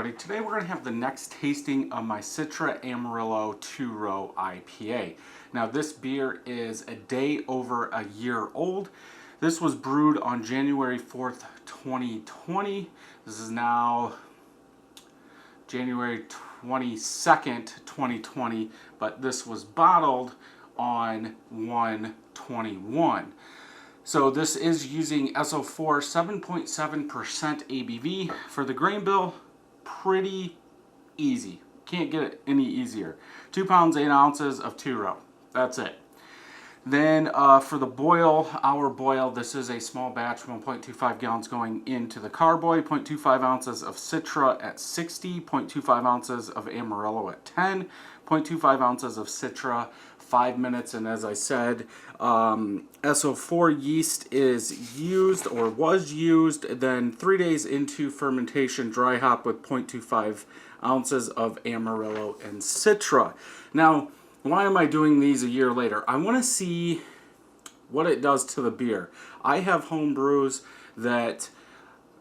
everybody. Today we're going to have the next tasting of my Citra Amarillo 2-row IPA. Now this beer is a day over a year old. This was brewed on January 4th, 2020. This is now January 22nd, 2020, but this was bottled on 1/21. So this is using SO4 7.7% ABV. For the grain bill, pretty easy. Can't get it any easier. 2 pounds, 8 ounces of 2-row. That's it. Then for the boil, our boil, this is a small batch, 1.25 gallons going into the carboy, 0.25 ounces of Citra at 60, 0.25 ounces of Amarillo at 10, 0.25 ounces of Citra, 5 minutes, and as I said, SO4 yeast is used or was used, then 3 days into fermentation, dry hop with 0.25 ounces of Amarillo and Citra. Now, why am I doing these a year later? I want to see what it does to the beer. I have home brews that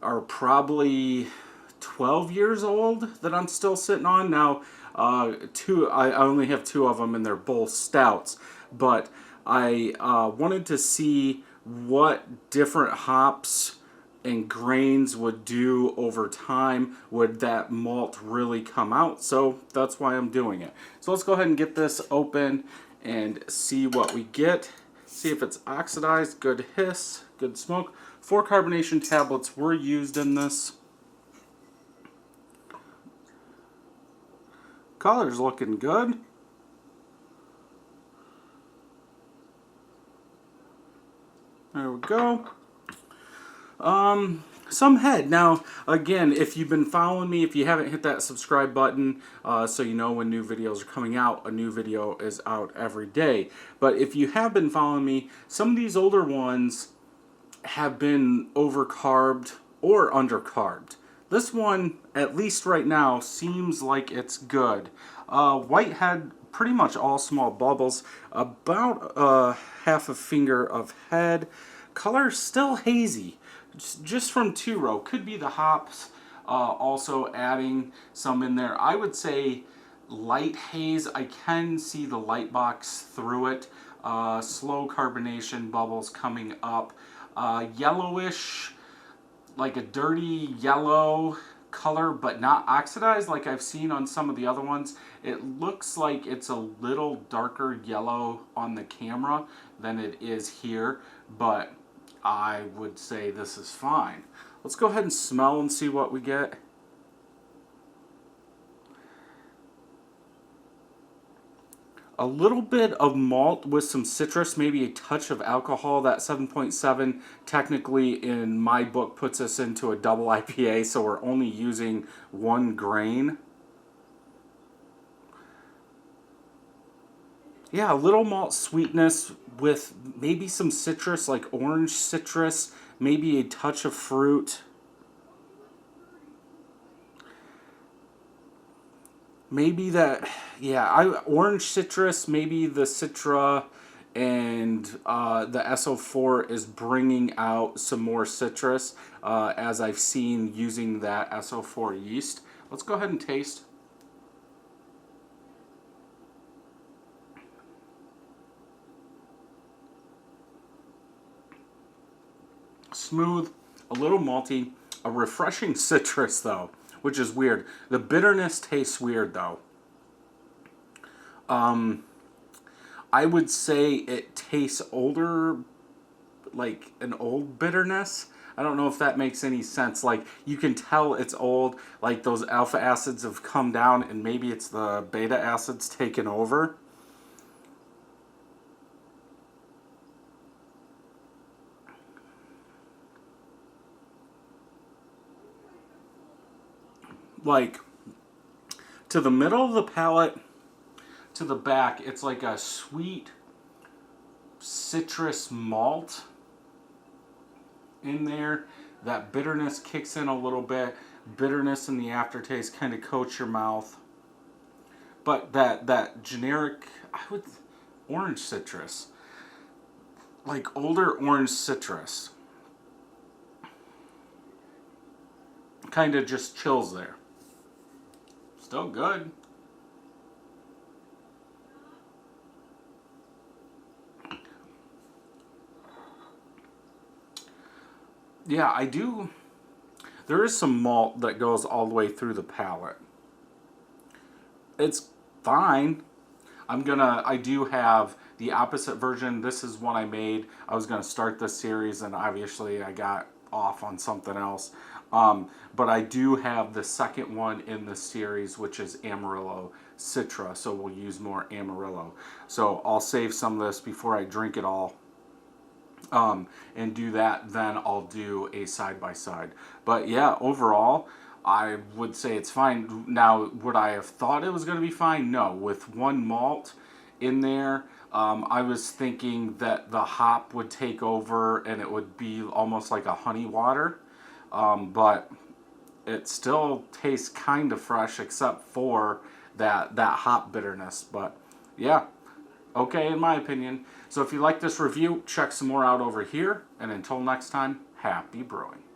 are probably 12 years old that I'm still sitting on. Now, I only have 2 of them and they're both stouts, but I wanted to see what different hops and grains would do over time. Would that malt really come out? So that's why I'm doing it. So let's go ahead and get this open and see what we get. See if it's oxidized, good hiss, good smoke. 4 carbonation tablets were used in this. Color's looking good. There we go. Some head. Now, again, if you've been following me, if you haven't hit that subscribe button, so you know when new videos are coming out, a new video is out every day. But if you have been following me, some of these older ones have been overcarbed or undercarbed. This one, at least right now, seems like it's good. White head, pretty much all small bubbles, about half a finger of head. Color still hazy, just from 2-row. Could be the hops also adding some in there. I would say light haze. I can see the light box through it. Slow carbonation bubbles coming up. Yellowish, like a dirty yellow color, but not oxidized like I've seen on some of the other ones. It looks like it's a little darker yellow on the camera than it is here, but I would say this is fine. Let's go ahead and smell and see what we get. A little bit of malt with some citrus, maybe a touch of alcohol. That 7.7 technically in my book puts us into a double IPA, so we're only using 1 grain. Yeah, a little malt sweetness with maybe some citrus, like orange citrus, maybe a touch of fruit. Maybe that, yeah, orange citrus, maybe the Citra and the SO4 is bringing out some more citrus as I've seen using that SO4 yeast. Let's go ahead and taste. Smooth, a little malty, a refreshing citrus though, which is weird. The bitterness tastes weird though. I would say it tastes older, like an old bitterness. I don't know if that makes any sense. Like, you can tell it's old, like those alpha acids have come down and maybe it's the beta acids taken over. Like, to the middle of the palate, to the back, it's like a sweet citrus malt in there. That bitterness kicks in a little bit. Bitterness in the aftertaste kind of coats your mouth. But that generic, orange citrus. Like older orange citrus. Kind of just chills there. Still good. Yeah, I do. There is some malt that goes all the way through the palate. It's fine. I do have the opposite version. This is one I made. I was gonna start this series and obviously I got off on something else. But I do have the second one in the series, which is Amarillo Citra. So we'll use more Amarillo. So I'll save some of this before I drink it all. And do that, then I'll do a side-by-side. But yeah, overall, I would say it's fine. Now, would I have thought it was going to be fine? No. With one malt in there, I was thinking that the hop would take over and it would be almost like a honey water. But it still tastes kind of fresh except for that hop bitterness. But yeah, okay in my opinion. So if you like this review, check some more out over here. And until next time, happy brewing.